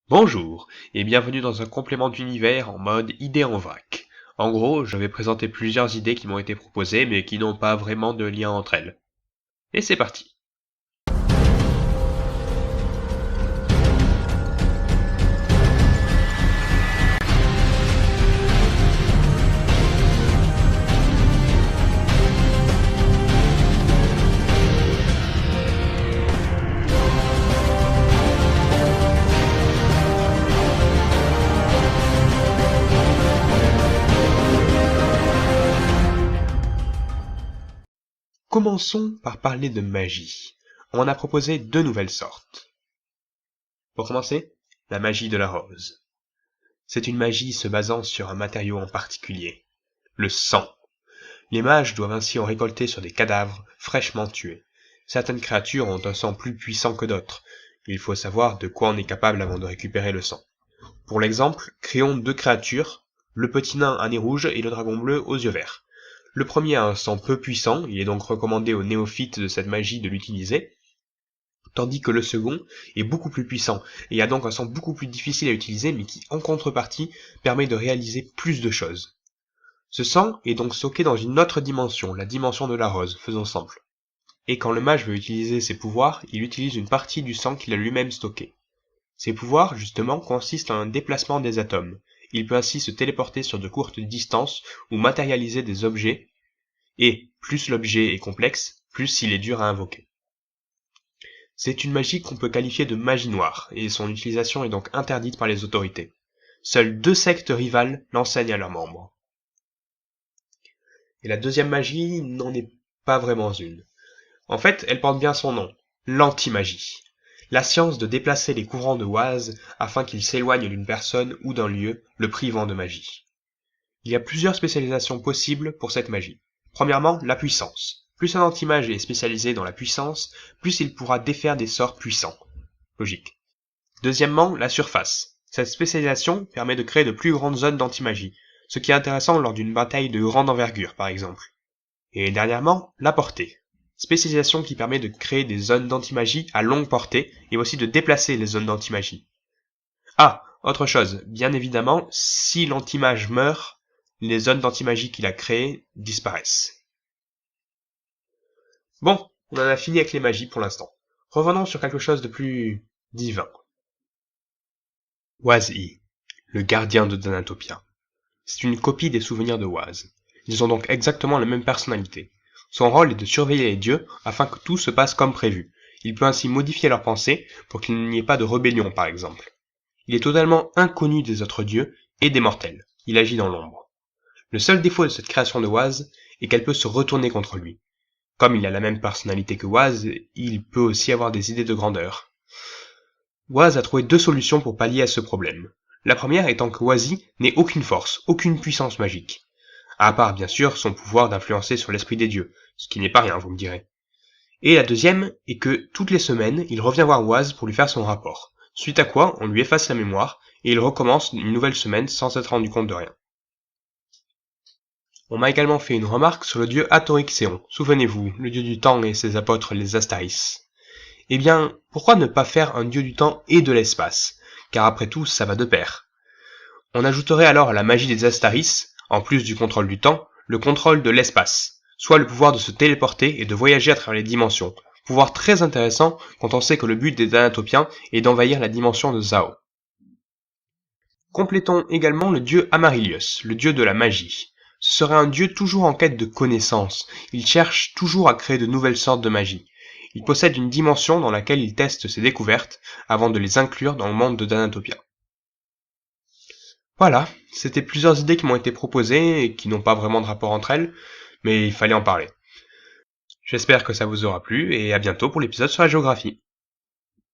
Bonjour et bienvenue dans un complément d'univers en mode idées en vrac. En gros, je vais présenter plusieurs idées qui m'ont été proposées mais qui n'ont pas vraiment de lien entre elles. Et c'est parti. Commençons par parler de magie. On en a proposé deux nouvelles sortes. Pour commencer, la magie de la rose. C'est une magie se basant sur un matériau en particulier, le sang. Les mages doivent ainsi en récolter sur des cadavres fraîchement tués. Certaines créatures ont un sang plus puissant que d'autres. Il faut savoir de quoi on est capable avant de récupérer le sang. Pour l'exemple, créons deux créatures, le petit nain à nez rouge et le dragon bleu aux yeux verts. Le premier a un sang peu puissant, il est donc recommandé aux néophytes de cette magie de l'utiliser, tandis que le second est beaucoup plus puissant, et a donc un sang beaucoup plus difficile à utiliser, mais qui, en contrepartie, permet de réaliser plus de choses. Ce sang est donc stocké dans une autre dimension, la dimension de la rose, faisons simple. Et quand le mage veut utiliser ses pouvoirs, il utilise une partie du sang qu'il a lui-même stocké. Ces pouvoirs, justement, consistent en un déplacement des atomes. Il peut ainsi se téléporter sur de courtes distances ou matérialiser des objets, et plus l'objet est complexe, plus il est dur à invoquer. C'est une magie qu'on peut qualifier de magie noire, et son utilisation est donc interdite par les autorités. Seules deux sectes rivales l'enseignent à leurs membres. Et la deuxième magie n'en est pas vraiment une. En fait, elle porte bien son nom, l'anti-magie. La science de déplacer les courants de Oise afin qu'ils s'éloignent d'une personne ou d'un lieu, le privant de magie. Il y a plusieurs spécialisations possibles pour cette magie. Premièrement, la puissance. Plus un anti-mage est spécialisé dans la puissance, plus il pourra défaire des sorts puissants. Logique. Deuxièmement, la surface. Cette spécialisation permet de créer de plus grandes zones d'anti-magie, ce qui est intéressant lors d'une bataille de grande envergure par exemple. Et dernièrement, la portée. Spécialisation qui permet de créer des zones d'antimagie à longue portée et aussi de déplacer les zones d'antimagie. Ah, autre chose, bien évidemment, si l'antimage meurt, les zones d'antimagie qu'il a créées disparaissent. Bon, on en a fini avec les magies pour l'instant. Revenons sur quelque chose de plus divin. Oise-I, le gardien de Danatopia. C'est une copie des souvenirs de Oise. Ils ont donc exactement la même personnalité. Son rôle est de surveiller les dieux afin que tout se passe comme prévu. Il peut ainsi modifier leurs pensées pour qu'il n'y ait pas de rébellion par exemple. Il est totalement inconnu des autres dieux et des mortels. Il agit dans l'ombre. Le seul défaut de cette création de Oise est qu'elle peut se retourner contre lui. Comme il a la même personnalité que Oise, il peut aussi avoir des idées de grandeur. Oise a trouvé deux solutions pour pallier à ce problème. La première étant que Oise n'ait aucune force, aucune puissance magique. À part bien sûr son pouvoir d'influencer sur l'esprit des dieux, ce qui n'est pas rien, vous me direz. Et la deuxième est que toutes les semaines, il revient voir Oise pour lui faire son rapport, suite à quoi on lui efface la mémoire et il recommence une nouvelle semaine sans s'être rendu compte de rien. On m'a également fait une remarque sur le dieu Atorixéon, souvenez-vous, le dieu du temps et ses apôtres les Astaris. Eh bien, pourquoi ne pas faire un dieu du temps et de l'espace? Car après tout, ça va de pair. On ajouterait alors à la magie des Astaris, en plus du contrôle du temps, le contrôle de l'espace, soit le pouvoir de se téléporter et de voyager à travers les dimensions, pouvoir très intéressant quand on sait que le but des Danatopiens est d'envahir la dimension de Zao. Complétons également le dieu Amaryllius, le dieu de la magie. Ce serait un dieu toujours en quête de connaissances, il cherche toujours à créer de nouvelles sortes de magie. Il possède une dimension dans laquelle il teste ses découvertes avant de les inclure dans le monde de Danatopia. Voilà, c'était plusieurs idées qui m'ont été proposées et qui n'ont pas vraiment de rapport entre elles, mais il fallait en parler. J'espère que ça vous aura plu et à bientôt pour l'épisode sur la géographie.